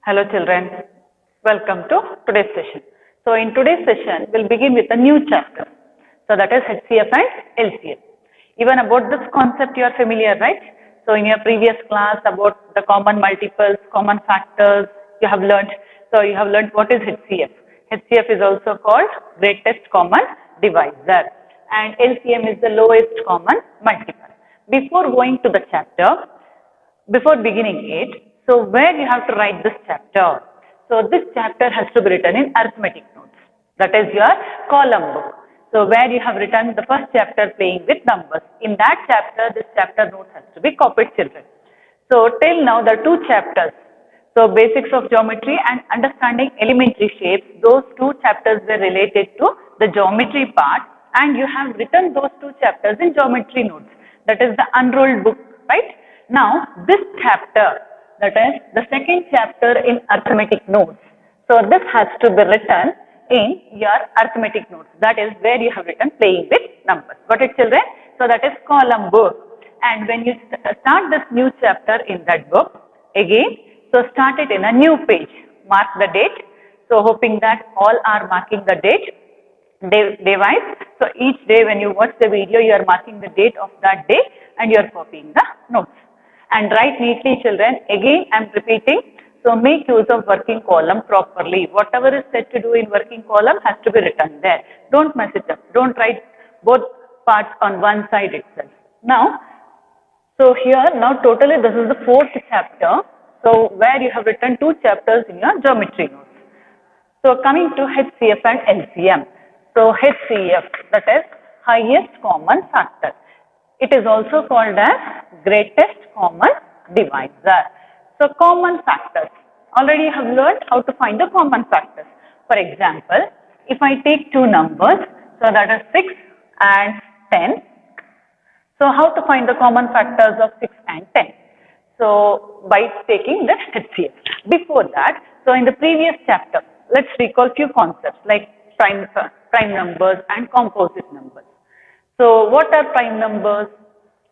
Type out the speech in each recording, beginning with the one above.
Hello children, welcome to today's session. So in today's session, we'll begin with a new chapter. So that is HCF and LCF. Even about this concept you are familiar, right? So in your previous class about the common multiples, common factors, you have learnt. So you have learnt what is HCF. HCF is also called greatest common divisor and LCM is the lowest common multiple. Before going to the chapter, before beginning it, so where you have to write this chapter? So this chapter has to be written in arithmetic notes. That is your column book. So where you have written the first chapter playing with numbers. In that chapter, this chapter note has to be copied, children. So till now the two chapters. So basics of geometry and understanding elementary shapes. Those two chapters were related to the geometry part and you have written those two chapters in geometry notes. That is the unrolled book, right? Now, this chapter, that is the second chapter in arithmetic notes. So, this has to be written in your arithmetic notes. That is where you have written playing with numbers. Got it, children? So, that is column book. And when you start this new chapter in that book, again, so start it in a new page. Mark the date. So, hoping that all are marking the date day-wise. So, each day when you watch the video, you are marking the date of that day and you are copying the notes. And write neatly, children. Again, I am repeating. So, make use of working column properly. Whatever is said to do in working column has to be written there. Don't mess it up. Don't write both parts on one side itself. Now, so here, now totally this is the fourth chapter. So, where you have written two chapters in your geometry notes. So, coming to HCF and LCM. So, HCF, that is highest common factor. It is also called as greatest common divisor. So, common factors. Already you have learned how to find the common factors. For example, if I take two numbers, so that is 6 and 10. So, how to find the common factors of 6 and 10? So, by taking the HCF. Before that, so in the previous chapter, let's recall few concepts like prime numbers and composite numbers. So, what are prime numbers?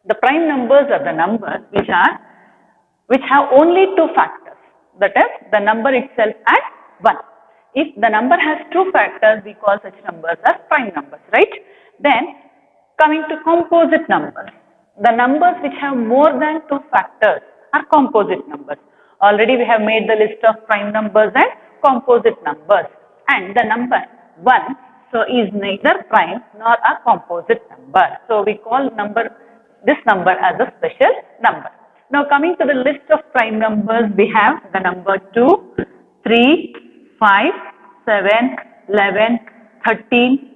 The prime numbers are the numbers which have only two factors. That is, the number itself and 1. If the number has two factors, we call such numbers as prime numbers, right? Then, coming to composite numbers. The numbers which have more than two factors are composite numbers. Already we have made the list of prime numbers and composite numbers. And the number 1, so is neither prime nor a composite number. So we call this number as a special number. Now coming to the list of prime numbers, we have the number 2, 3, 5, 7, 11, 13,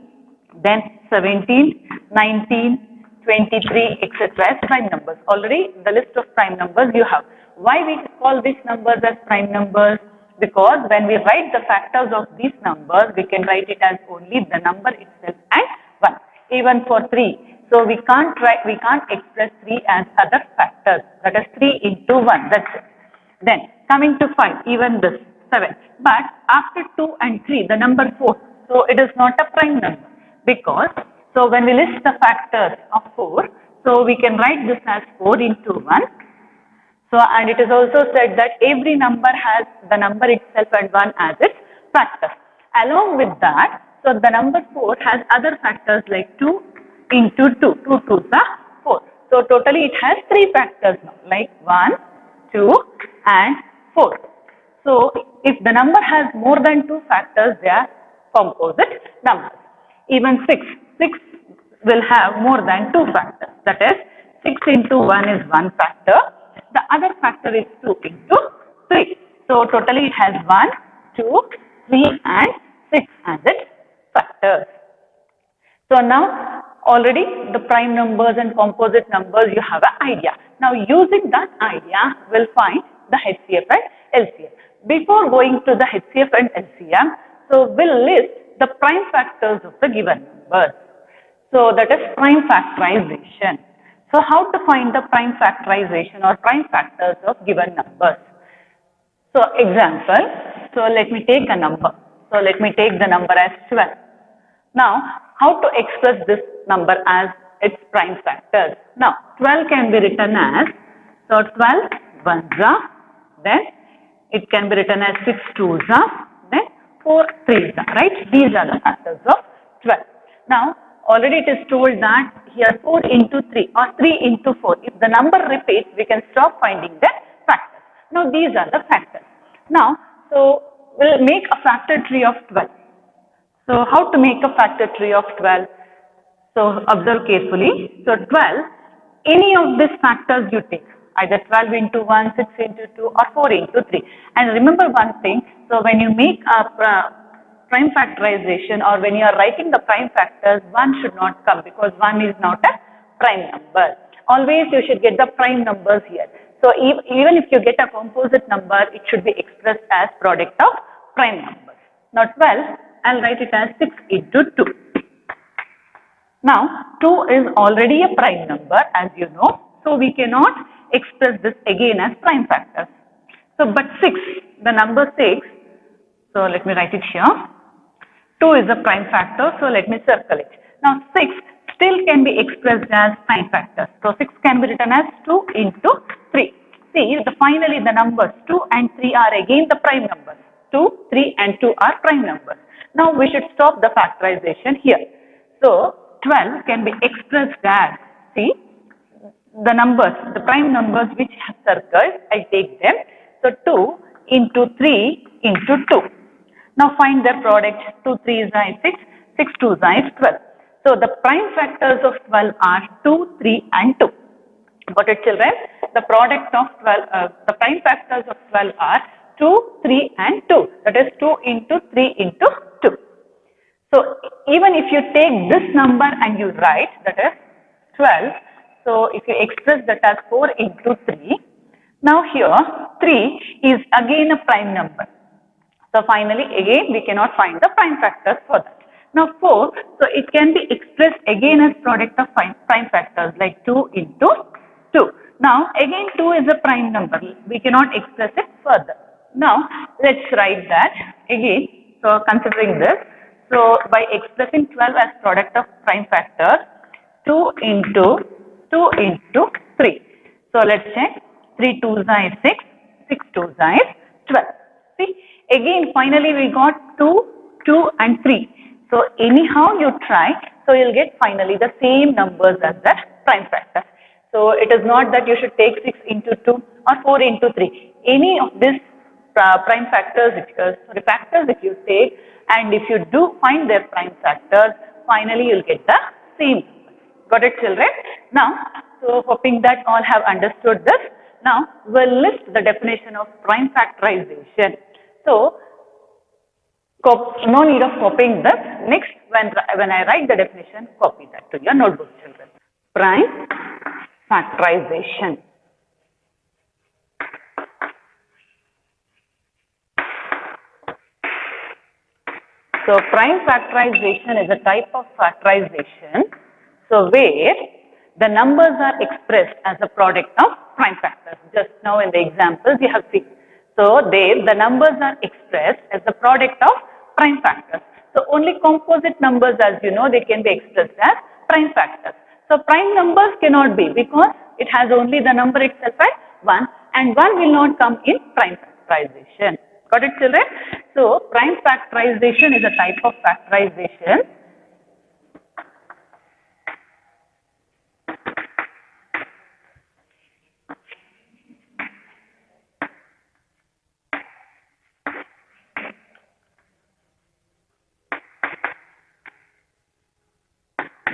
then 17, 19, 23, etc. as prime numbers. Already the list of prime numbers you have. Why we call these numbers as prime numbers? Because when we write the factors of these numbers, we can write it as only the number itself and 1. Even for 3. So we can't express 3 as other factors. That is 3 into 1. That's it. Then coming to 5, even this 7. But after 2 and 3, the number 4. So it is not a prime number. Because, so when we list the factors of 4, so we can write this as 4 into 1. So, and it is also said that every number has the number itself and 1 as its factor. Along with that, so the number 4 has other factors like 2 into 2. 2 2s are 4. So, totally it has 3 factors now, like 1, 2 and 4. So, if the number has more than 2 factors, they are composite numbers. Even 6 will have more than 2 factors. That is, 6 into 1 is 1 factor. The other factor is 2 into 3. So, totally it has 1, 2, 3 and 6 as its factors. So, now already the prime numbers and composite numbers you have an idea. Now, using that idea, we'll find the HCF and LCM. Before going to the HCF and LCM, so we'll list the prime factors of the given numbers. So, that is prime factorization. So, how to find the prime factorization or prime factors of given numbers? So, example, so let me take a number. So, let me take the number as 12. Now, how to express this number as its prime factors? Now, 12 can be written as, so 12 ones are, then it can be written as 6 2s are, then 4 3s are, right? These are the factors of 12. Now, already it is told that here 4 into 3 or 3 into 4. If the number repeats, we can stop finding the factors. Now, these are the factors. Now, so we'll make a factor tree of 12. So, how to make a factor tree of 12? So, observe carefully. So, 12, any of these factors you take, either 12 into 1, 6 into 2 or 4 into 3. And remember one thing, so when you make a prime factorization or when you are writing the prime factors, 1 should not come because 1 is not a prime number. Always you should get the prime numbers here. So, even if you get a composite number, it should be expressed as product of prime numbers. Now, 12, I'll write it as 6 into 2. Now, 2 is already a prime number as you know, so we cannot express this again as prime factors. So, but 6, the number 6, so let me write it here. 2 is a prime factor, so let me circle it. Now, 6 still can be expressed as prime factors. So, 6 can be written as 2 into 3. See, finally the numbers 2 and 3 are again the prime numbers. 2, 3 and 2 are prime numbers. Now, we should stop the factorization here. So, 12 can be expressed as, see, the numbers, the prime numbers which have circled, I take them. So, 2 into 3 into 2. Now, find their product. 2 3s are 6, 6 2s are 12. So, the prime factors of 12 are 2, 3 and 2. Got it, children? The product of 12, the prime factors of 12 are 2, 3 and 2. That is 2 into 3 into 2. So, even if you take this number and you write, that is 12. So, if you express that as 4 into 3, now here 3 is again a prime number. So, finally again we cannot find the prime factors for that. Now, 4, so it can be expressed again as product of prime factors like 2 into 2. Now, again 2 is a prime number. We cannot express it further. Now, let's write that again. So, considering this, so by expressing 12 as product of prime factors, 2 into 3. So, let's check. 3 2s are 6, 6 2s are 12. See, again finally we got 2, 2 and 3. So, anyhow you try, so you'll get finally the same numbers as the prime factor. So, it is not that you should take 6 into 2 or 4 into 3. Any of these prime factors, if you take and if you do find their prime factors, finally you'll get the same. Got it, children? Now, so hoping that all have understood this. Now, we'll list the definition of prime factorization. So, no need of copying this. Next, when I write the definition, copy that to your notebook, children. Prime factorization. So, prime factorization is a type of factorization, so where the numbers are expressed as a product of prime factors. Just now in the examples you have seen. So, there the numbers are expressed as the product of prime factors. So, only composite numbers, as you know, they can be expressed as prime factors. So, prime numbers cannot be because it has only the number itself as 1 and 1 will not come in prime factorization. Got it, children? So, prime factorization is a type of factorization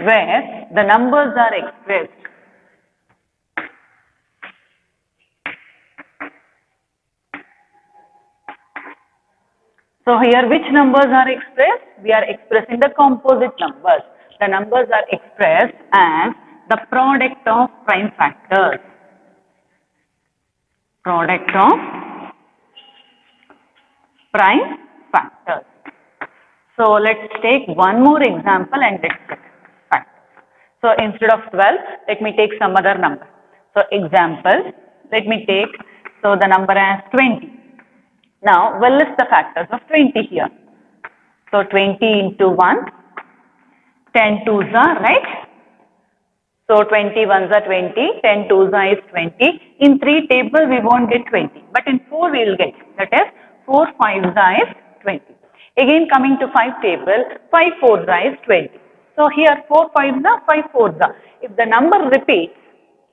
where the numbers are expressed So, here which numbers are expressed? We are expressing the composite numbers. The numbers are expressed as the product of prime factors. Product of prime factors. So, let's take one more example and let's check factors. So, instead of 12, let me take some other number. So, example, let me take, so the number as 20. Now, we'll list the factors of 20 here. So, 20 into 1, 10 twos are, right? So 20 ones are 20, 10 twos is 20. In 3 table we won't get 20, but in 4 we will get, that is 4 fives is 20. Again coming to 5 table, 5 fours is 20. So here 4 fives are 5 fours are. If the number repeats,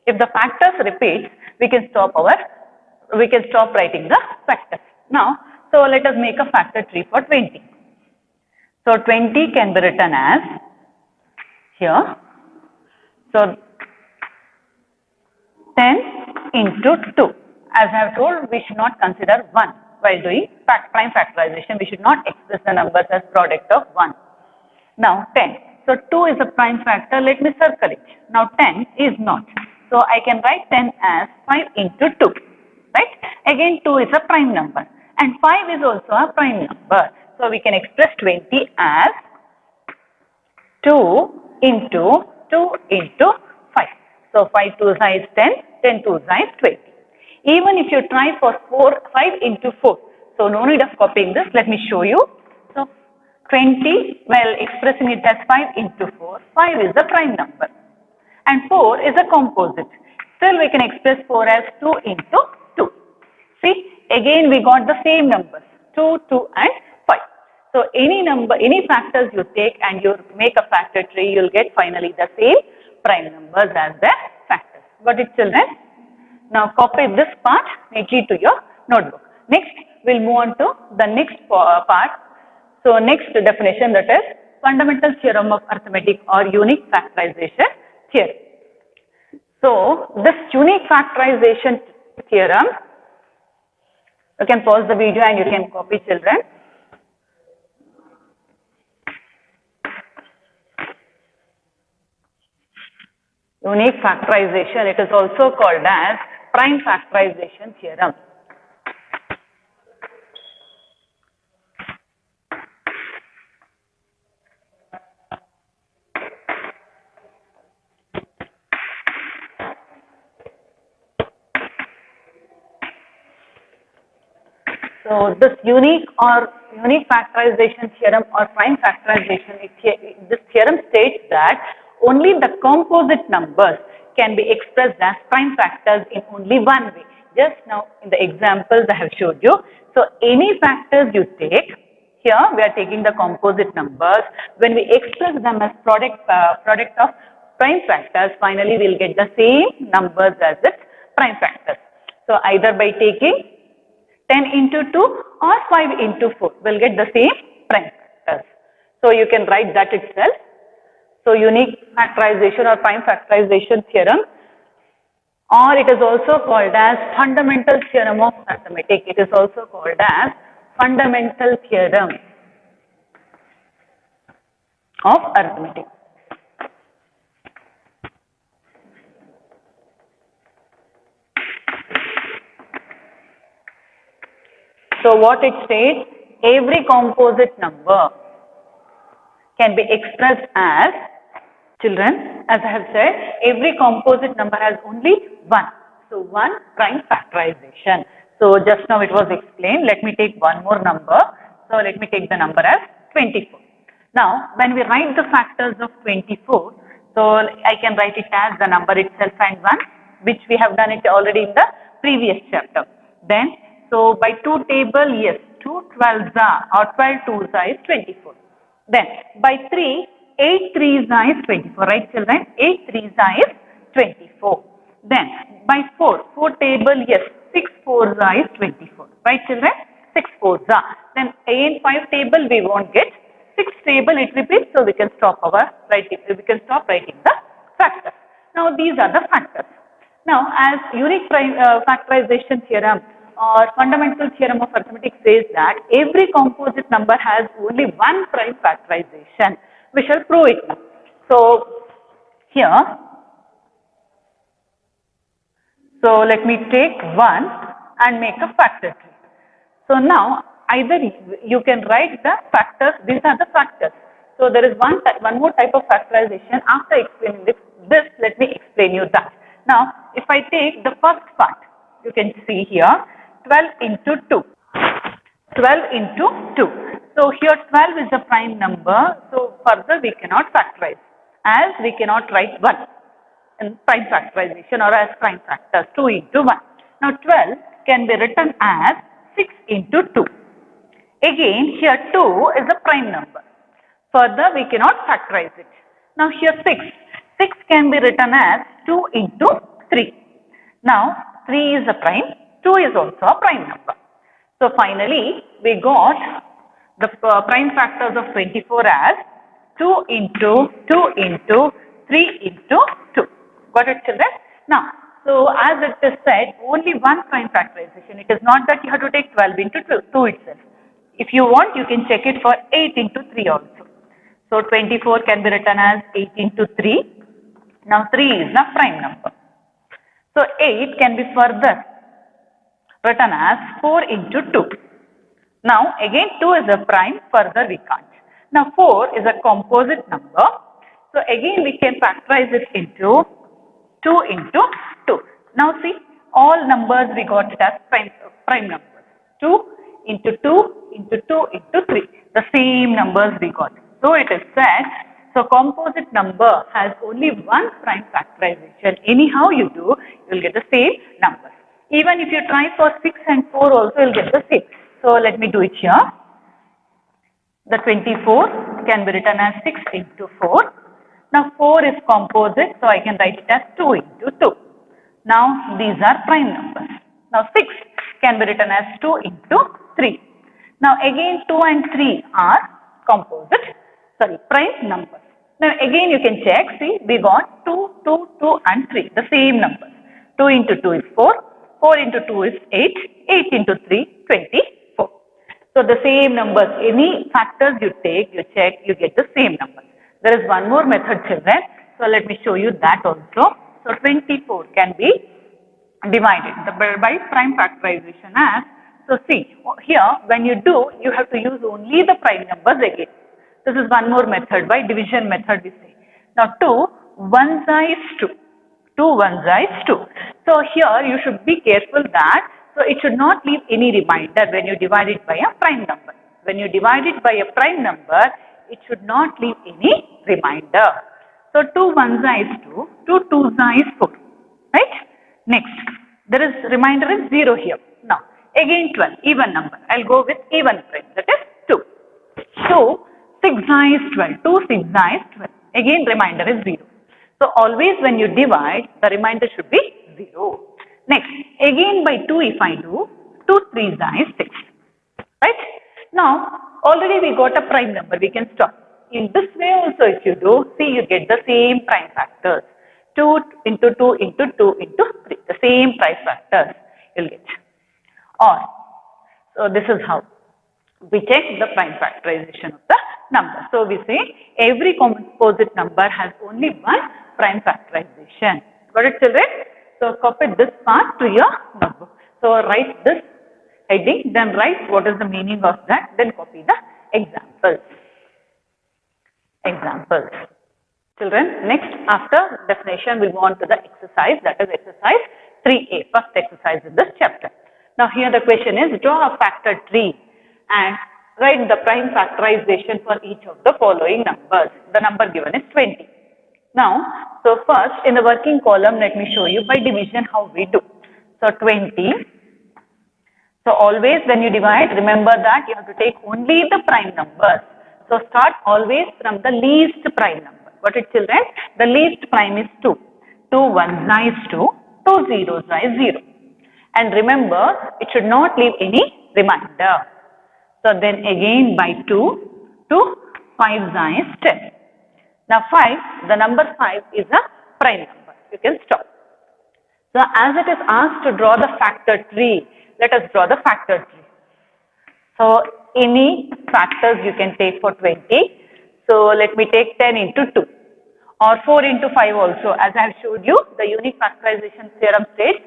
if the factors repeat, we can stop writing the factors. Now, so let us make a factor tree for 20. So 20 can be written as here. So 10 into 2. As I have told, we should not consider 1 while doing prime factorization. We should not express the numbers as product of 1. Now 10. So 2 is a prime factor. Let me circle it. Now 10 is not. So I can write 10 as 5 into 2. Right? Again 2 is a prime number. And 5 is also a prime number. So we can express 20 as 2 into 2 into 5. So 5 2 is 10, 10 2 is 20. Even if you try for 5 into 4, so no need of copying this, let me show you. So 20, well, expressing it as 5 into 4, 5 is the prime number and 4 is a composite. Still we can express 4 as 2 into 2. See, again we got the same numbers, 2, 2 and 5. So any number, any factors you take and you make a factor tree, you will get finally the same prime numbers as the factors. Got it, children? Now copy this part neatly to your notebook. Next, we'll move on to the next part. So next definition, that is fundamental theorem of arithmetic or unique factorization theorem. So this unique factorization theorem, you can pause the video and you can copy, children. Unique factorization, it is also called as prime factorization theorem. So this unique factorization theorem or prime factorization, this theorem states that only the composite numbers can be expressed as prime factors in only one way. Just now in the examples I have showed you. So any factors you take, here we are taking the composite numbers. When we express them as product of prime factors, finally we will get the same numbers as its prime factors. So either by taking 10 into 2 or 5 into 4, we'll get the same prime factors. So you can write that itself. So unique factorization or prime factorization theorem, or it is also called as fundamental theorem of arithmetic. It is also called as fundamental theorem of arithmetic. So what it states, every composite number can be expressed as, children, as I have said, every composite number has only one. So one prime factorization. So just now it was explained. Let me take one more number. So let me take the number as 24. Now when we write the factors of 24, so I can write it as the number itself and 1, which we have done it already in the previous chapter. Then, so by 2 table, yes, 2 12s are, or 12 2s is 24. Then by 3, 8 3s is 24, right children? 8 3s is 24. Then by 4 table, yes, 6 4s is 24, right children? 6 4s are. Then again 5 table we won't get, 6 table it repeats, so we can stop writing the factors. Now these are the factors. Now as unique factorization theorem or fundamental theorem of arithmetic says that every composite number has only one prime factorization. We shall prove it now. So here, so let me take 1 and make a factor tree. So now either you can write the factors, these are the factors. So there is one more type of factorization. After explaining this, let me explain you that. Now if I take the first part, you can see here 12 into 2. 12 into 2. So here 12 is a prime number. So further we cannot factorize as we cannot write 1. in prime factorization or as prime factors, 2 into 1. Now 12 can be written as 6 into 2. Again, here 2 is a prime number. Further, we cannot factorize it. Now here 6. 6 can be written as 2 into 3. Now 3 is a prime, 2 is also a prime number. So finally, we got the prime factors of 24 as 2 into 2 into 3 into 2. Got it, children? Now, so as it is said, only one prime factorization. It is not that you have to take 12 into 2 itself. If you want, you can check it for 8 into 3 also. So 24 can be written as 8 into 3. Now 3 is the prime number. So 8 can be further written as 4 into 2. Now again 2 is a prime, further we can't. Now 4 is a composite number. So again we can factorize it into 2 into 2. Now see, all numbers we got it as prime numbers. 2 into 2 into 2 into 3. The same numbers we got. So it is said, so composite number has only one prime factorization. Anyhow you do, you will get the same numbers. Even if you try for 6 and 4 also, you will get the same. So let me do it here. The 24 can be written as 6 into 4. Now 4 is composite, so I can write it as 2 into 2. Now these are prime numbers. Now 6 can be written as 2 into 3. Now again 2 and 3 are prime numbers. Now again you can check, see we got 2, 2, 2 and 3, the same numbers. 2 into 2 is 4, 4 into 2 is 8, 8 into 3, 24. So the same numbers, any factors you take, you check, you get the same numbers. There is one more method, children. So let me show you that also. So 24 can be divided by prime factorization as, so see here when you do, you have to use only the prime numbers again. This is one more method, by division method we say. Now 2 ones is 2. 2 ones is 2. So here you should be careful that, so it should not leave any remainder when you divide it by a prime number. When you divide it by a prime number, it should not leave any remainder. So 2 ones is 2, 2 twos is 4. Right? Next, there is remainder is 0 here. Now again 12, even number. I'll go with even prime, that is 2. So 6 is 12, 2 6 is 12. Again remainder is 0. So always when you divide, the remainder should be 0. Next, again by 2 if I do, 2 3 is 6. Right? Now already we got a prime number, we can stop. In this way also if you do, see you get the same prime factors. 2 into 2 into 2 into 3, the same prime factors you'll get. Or, so this is how we check the prime factorization of the number. So we say every composite number has only one prime factorization. Got it, children? So copy this part to your notebook. So write this heading, then write what is the meaning of that, then copy the examples. Examples. Children, next after definition we will go on to the exercise, that is exercise 3A, first exercise in this chapter. Now here the question is, draw a factor tree and write the prime factorization for each of the following numbers. The number given is 20. Now, so first in the working column, let me show you by division how we do. So 20. So always when you divide, remember that you have to take only the prime numbers. So start always from the least prime number. Got it, children? The least prime is 2. 2 ones is 2, 2 zeros is 0. And remember, it should not leave any remainder. So then again by 2, 2 5 is 10. Now 5, the number 5 is a prime number. You can stop. So as it is asked to draw the factor tree, let us draw the factor tree. So any factors you can take for 20. So let me take 10 into 2 or 4 into 5 also. As I have showed you, the unique factorization theorem states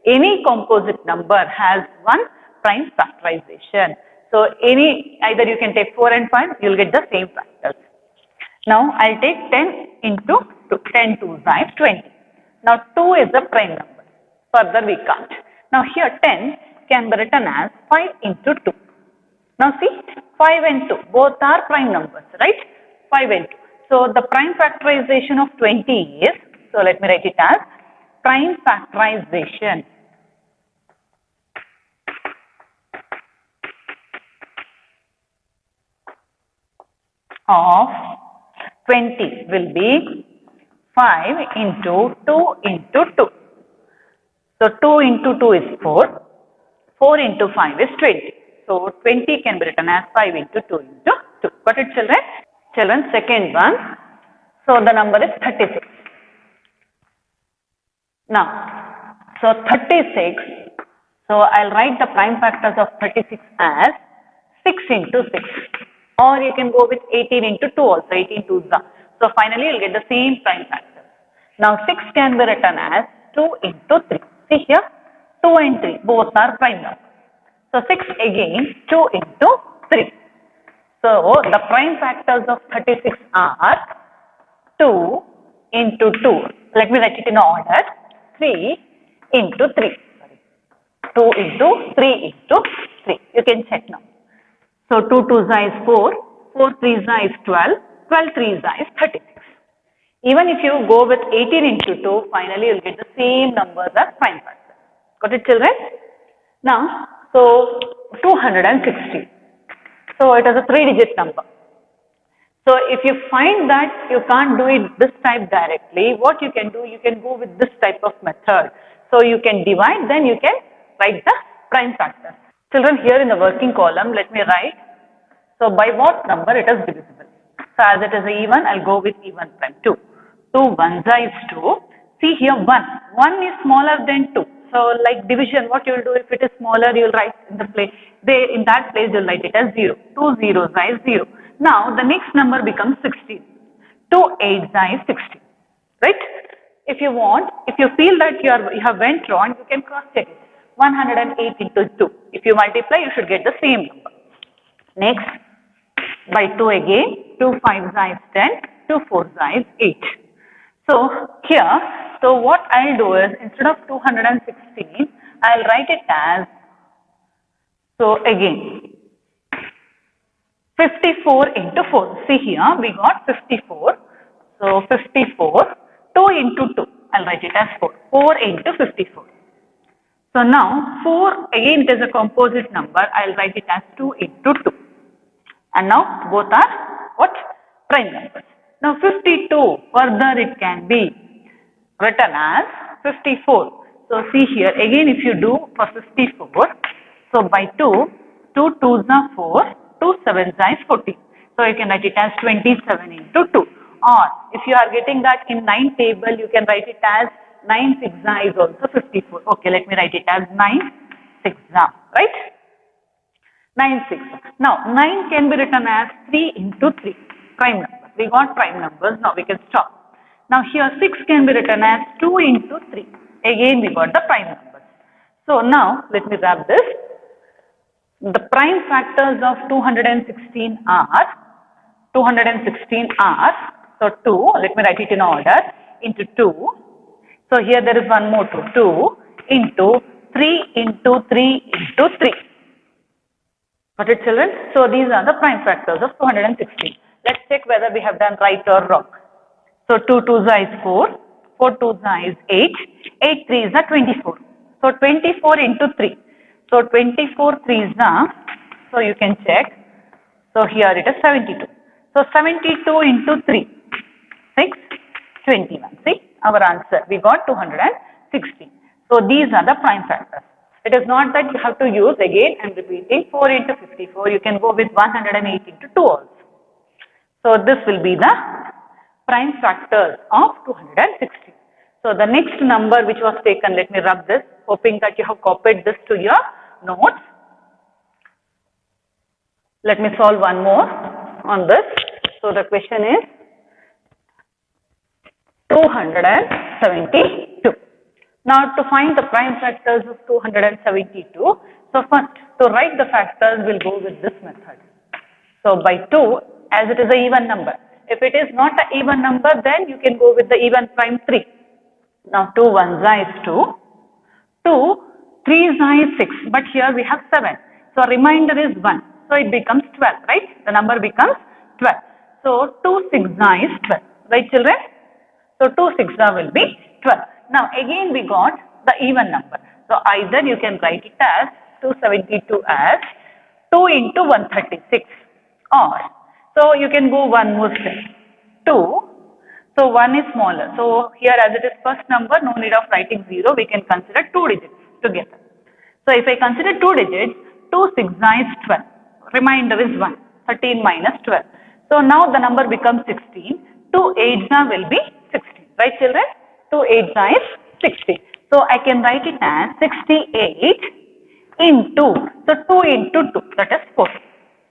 any composite number has one prime factorization. So either you can take 4 and 5, you will get the same factors. Now I'll take 10 into 2, 10 2 is 20. Now 2 is a prime number, further we can't. Now here 10 can be written as 5 into 2. Now see, 5 and 2, both are prime numbers, right? 5 and 2. So the prime factorization of 20 is So let me write it as prime factorization of 20 will be 5 into 2 into 2. So 2 into 2 is 4. 4 into 5 is 20. So 20 can be written as 5 into 2 into 2. Got it, children? Children, second one. So the number is 36. Now, so 36. So I'll write the prime factors of 36 as 6 into 6. Or you can go with 18 into 2 also. 18 2 is the. So finally you'll get the same prime factors. Now 6 can be written as 2 into 3. See here, 2 and 3 both are prime numbers. So 6 again 2 into 3. So the prime factors of 36 are 2 into 2. Let me write it in order. 3 into 3. 2 into 3 into 3. You can check now. So 2 2 is 4. 4 3 is 12. 12 3 is 36. Even if you go with 18 into 2, finally you will get the same numbers as prime factors. Got it, children? Now, so 260. So it is a 3-digit number. So if you find that you can't do it this type directly, what you can do, you can go with this type of method. So you can divide, then you can write the prime factors. Children, here in the working column, let me write. So by what number it is divisible? So as it is even, I'll go with even prime 2. 2 1 is 2. See here 1. 1 is smaller than 2. So like division, what you will do, if it is smaller, you will write in the place, in that place you will write it as 0. 2 0 is 0. Now the next number becomes 16. 2 8 is 16. Right? If you want, if you feel that you have went wrong, you can cross check it. 108 into 2. If you multiply, you should get the same number. Next, by 2 again, 2 5 is 10, 2 4 is 8. So here, so what I'll do is, instead of 216, I'll write it as, so again, 54 into 4. See here, we got 54. So 54, 2 into 2, I'll write it as 4. 4 into 54. So now 4, again it is a composite number, I'll write it as 2 into 2. And now both are what? Prime numbers. Now 52, further it can be written as 54. So see here, again if you do for 54, so by 2, 2 2s are 4, 2 7s is 14. So you can write it as 27 into 2. Or if you are getting that in 9 table, you can write it as 9 6 is also 54. Okay, let me write it as 9 6, right? 9 6. Now 9 can be written as 3 into 3, prime numbers. We got prime numbers, now we can stop. Now here 6 can be written as 2 into 3. Again we got the prime numbers. So now let me wrap this. The prime factors of 216 are, so 2, let me write it in order, into 2. So here there is one more 2 into 3 into 3 into 3. Got it, children? So these are the prime factors of 216. Let's check whether we have done right or wrong. So 2 2 is 4, 4 2 is 8, 8 3 is 24. So 24 into 3. So 24 3 is so you can check. So here it is 72. So 72 into 3, 6, 21. See our answer. We got 216. So these are the prime factors. It is not that you have to use, again I am repeating, 4 into 54. You can go with 108 into 2 also. So this will be the prime factors of 260. So the next number which was taken, let me rub this, hoping that you have copied this to your notes. Let me solve one more on this. So the question is 272. Now to find the prime factors of 272, so first to write the factors, we'll go with this method. So by 2, as it is an even number. If it is not an even number, then you can go with the even prime 3. Now 2 1 is 2, 2 3 is 6, but here we have 7. So remainder is 1. So it becomes 12, right? The number becomes 12. So 2 6 is 12, right children? So 2 6 will be 12. Now again we got the even number. So either you can write it as 272 as 2 into 136, or so you can go one more step. 2. So 1 is smaller. So here as it is first number, no need of writing 0. We can consider 2 digits together. So if I consider 2 digits, 2 6 is 12. Remainder is 1. 13 minus 12. So now the number becomes 16. 2 8 will be 16. Right children? 2 8 is 16. So I can write it as 68 into, so 2 into 2, that is 4.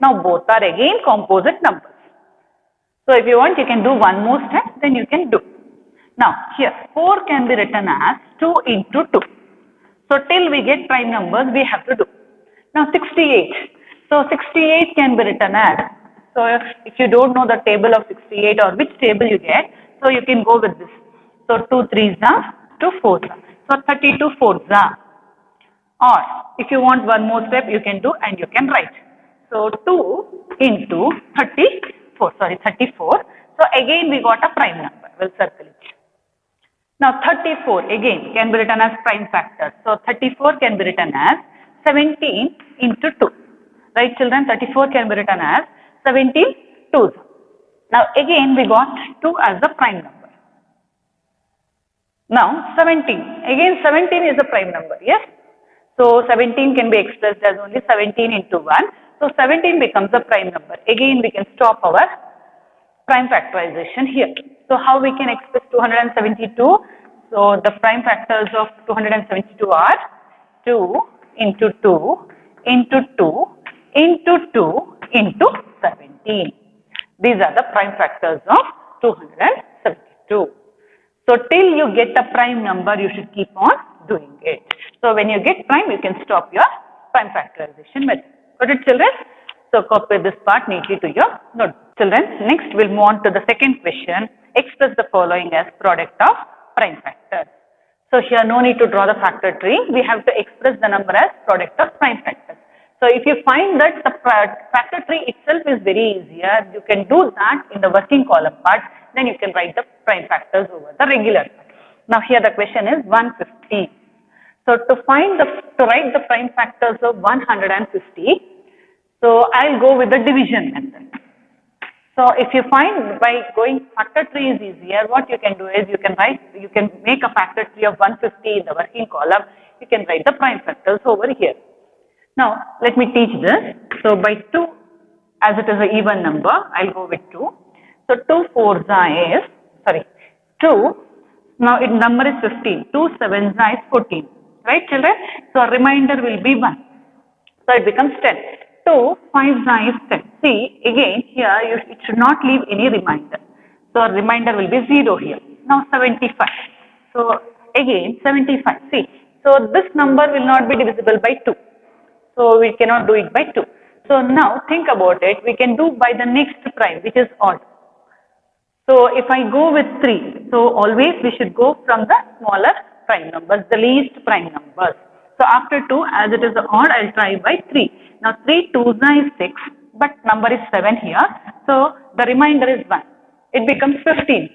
Now both are again composite numbers. So if you want, you can do one more step, then you can do. Now here 4 can be written as 2 into 2. So till we get prime numbers, we have to do. Now 68. So 68 can be written as, so if you don't know the table of 68 or which table you get, so you can go with this. So 2 3s are, 2 4s are. So 32 4s are. Or if you want one more step, you can do and you can write. So 2 into 34. So again we got a prime number. We'll circle it. Now 34 again can be written as prime factor. So 34 can be written as 17 into 2. Right children, 34 can be written as 17 2s. Now again we got 2 as the prime number. Now 17. Again 17 is a prime number. Yes. So 17 can be expressed as only 17 into 1. So 17 becomes a prime number. Again we can stop our prime factorization here. So how we can express 272? So the prime factors of 272 are 2 into 2 into 2 into 2 into 17. These are the prime factors of 272. So till you get a prime number, you should keep on doing it. So when you get prime, you can stop your prime factorization method. Got it children? So copy this part neatly to your notebook. Children, next we'll move on to the second question. Express the following as product of prime factors. So here no need to draw the factor tree. We have to express the number as product of prime factors. So if you find that the factor tree itself is very easier, you can do that in the working column part. Then you can write the prime factors over the regular part. Now here the question is 150. So to write the prime factors of 150, so I'll go with the division method. So if you find by going factor tree is easier, what you can do is you can make a factor tree of 150 in the working column. You can write the prime factors over here. Now let me teach this. So by 2, as it is an even number, I'll go with 2. So 2 4s is, 2. Now its number is 15. 2 7s is 14. Right children? So remainder will be 1. So it becomes 10. 2 5s is 10. See again here it should not leave any remainder. So remainder will be 0 here. Now 75. So again 75. See. So this number will not be divisible by 2. So we cannot do it by 2. So now think about it. We can do by the next prime, which is odd. So if I go with 3, so always we should go from the smaller prime numbers, the least prime numbers. So after 2, as it is odd, I'll try by 3. Now 3 2s is 6, but number is 7 here. So the remainder is 1. It becomes 15.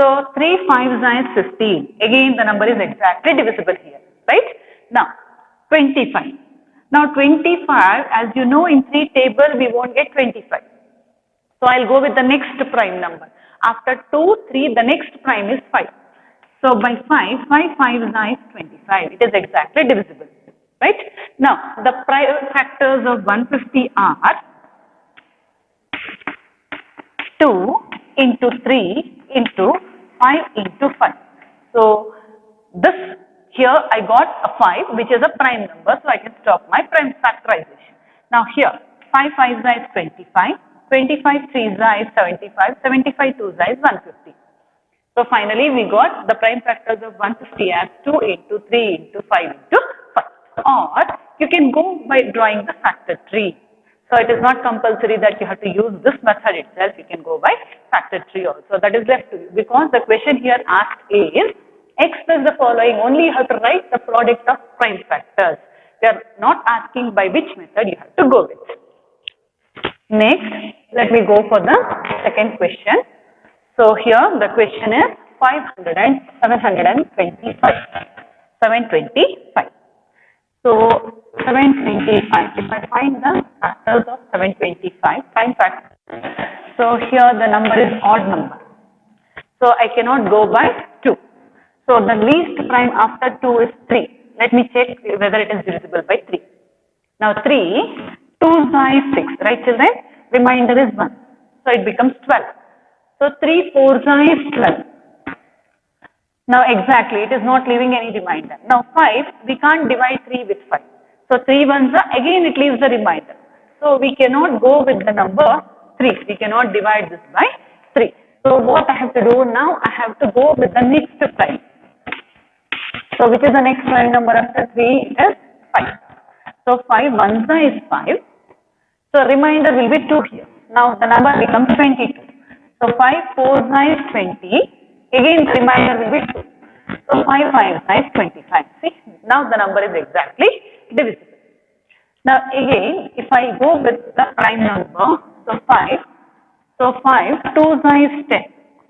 So 3 5s is 15. Again the number is exactly divisible here, right? Now 25. Now 25, as you know in 3 table we won't get 25. So I'll go with the next prime number. After 2, 3, the next prime is 5. So by 5 5s is 25. It is exactly divisible, right? Now the prime factors of 150 are 2 into 3 into 5 into 5. So this here I got a 5, which is a prime number, so I can stop my prime factorization. Now here 5 5s is 25, 25 3s is 75, 75 2s is 150. So finally we got the prime factors of 150 as 2 into 3 into 5 into 5. Or you can go by drawing the factor tree. So it is not compulsory that you have to use this method itself. You can go by factor tree also. That is left to you, because the question here asked is express the following. Only you have to write the product of prime factors. They are not asking by which method you have to go with. Next, let me go for the second question. So here the question is 500 and 725. 725. So 725, if I find the factors of 725, prime factor. So here the number is odd number. So I cannot go by 2. So the least prime after 2 is 3. Let me check whether it is divisible by 3. Now 3, 2 is 6, right children? Remainder is 1. So it becomes 12. So 3 4 is 12. Now exactly, it is not leaving any remainder. Now 5, we can't divide 3 with 5. So 3 ones are, again it leaves the remainder. So we cannot go with the number 3. We cannot divide this by 3. So what I have to do now, I have to go with the next prime. So which is the next prime number after 3? It is 5. So 5 ones is 5. So remainder will be 2 here. Now the number becomes 22. So 5 4 is 20. Again the remainder will be 2. So 5 5 is 25. See, now the number is exactly divisible. Now again, if I go with the prime number, so 5, 2 is 10.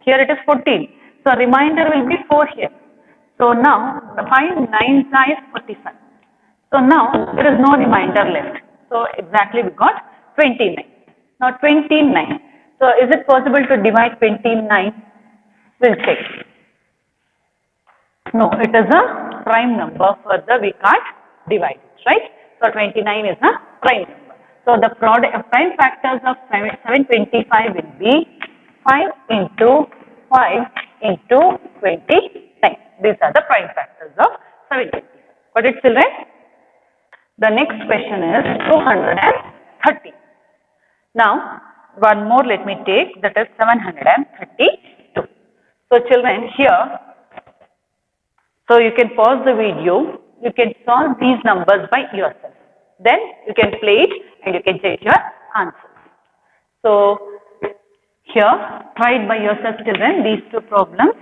Here it is 14. So remainder will be 4 here. So now the 5 9 is 45. So now there is no remainder left. So exactly we got 29. Now 29. So is it possible to divide 29? We'll check. No, it is a prime number. Further we can't divide it, right? So 29 is a prime number. So the prime factors of 725 will be 5 into 5 into 29. These are the prime factors of 725. Got it, children? The next question is 230. Now, one more let me take, that is 732. So children, here, so you can pause the video, you can solve these numbers by yourself. Then you can play it and you can check your answers. So here, try it by yourself children, these two problems,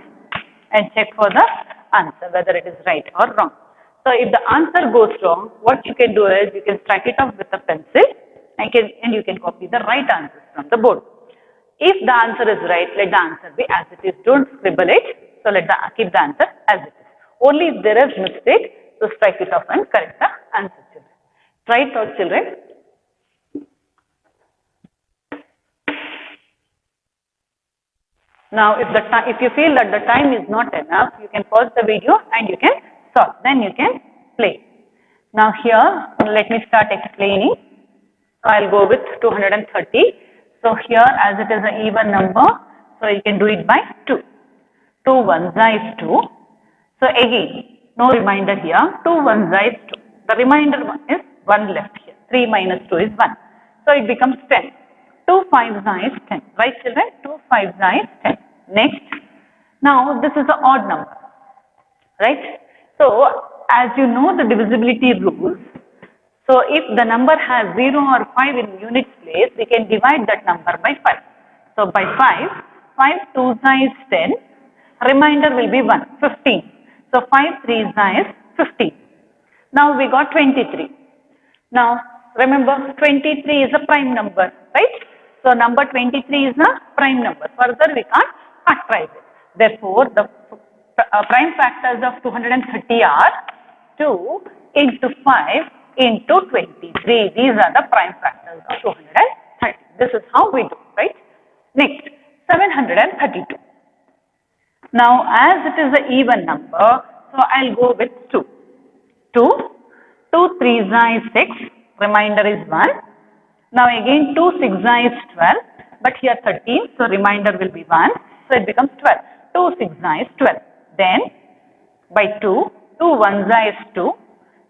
and check for the answer, whether it is right or wrong. So if the answer goes wrong, what you can do is you can strike it off with a pencil and you can copy the right answers from the board. If the answer is right, let the answer be as it is. Don't scribble it. So keep the answer as it is. Only if there is mistake, so strike it off and correct the answer, children. Try it out, children. Now, if you feel that the time is not enough, you can pause the video and you can solve. Then you can play. Now here, let me start explaining. So I'll go with 230. So here, as it is an even number, so you can do it by 2. 2 ones is 2. So again, no remainder here. 2 ones is 2. The remainder is 1 left here. 3 minus 2 is 1. So it becomes 10. 2 5s is 10. Right, children? 2 5s is 10. Next. Now, this is an odd number. Right? So, as you know the divisibility rules, so if the number has 0 or 5 in units place, we can divide that number by 5. So, by 5, 5 2s is 10. Remainder will be 1, 15. So, 5 3s is 15. Now, we got 23. Now, remember 23 is a prime number, right? So, number 23 is a prime number. Further, we can't factorize it. Therefore, the prime factors of 230 are 2 into 5 into 23. These are the prime factors of 230. This is how we do, right? Next, 732. Now, as it is an even number, so I'll go with 2. 2 3s is 6. Remainder is 1. Now again 2 6 is 12. But here 13. So remainder will be 1. So it becomes 12. 2 6 is 12. Then by 2. 2 1s is 2.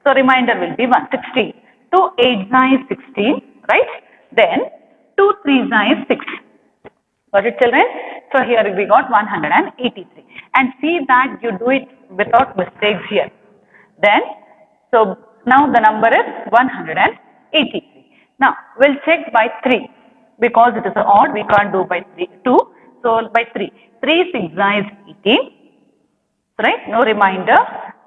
So remainder will be 1. 16. 2 8s is 16. Right? Then 2 3s is 6. Got it, children? So here we got 183. And see that you do it without mistakes here. Then, so now the number is 183. Now, we'll check by 3. Because it is odd, we can't do by 2. So, by 3. 3 6 is 18. Right? No reminder.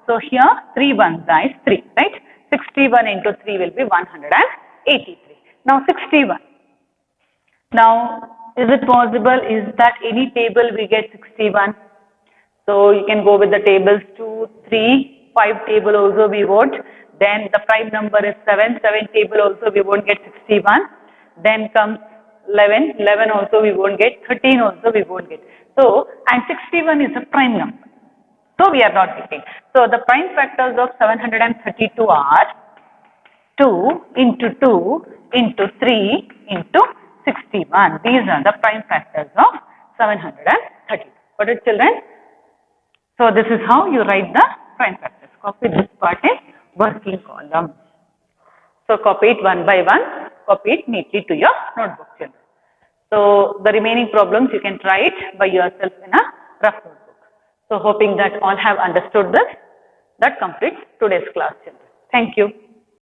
So, here 3 1 is 3. Right? 61 into 3 will be 183. Now, 61. Now, is it possible? Is that any table we get 61? So you can go with the tables 2, 3, 5 table also we won't. Then the prime number is 7, 7 table also we won't get 61. Then comes 11, 11 also we won't get, 13 also we won't get. So, and 61 is a prime number. So we are not getting. So the prime factors of 732 are 2 into 2 into 3 into 61. These are the prime factors of 732. Got it, children? So this is how you write the prime factors. Copy this part in working column. So copy it one by one. Copy it neatly to your notebook, children. So the remaining problems you can try it by yourself in a rough notebook. So hoping that all have understood this. That completes today's class, children. Thank you.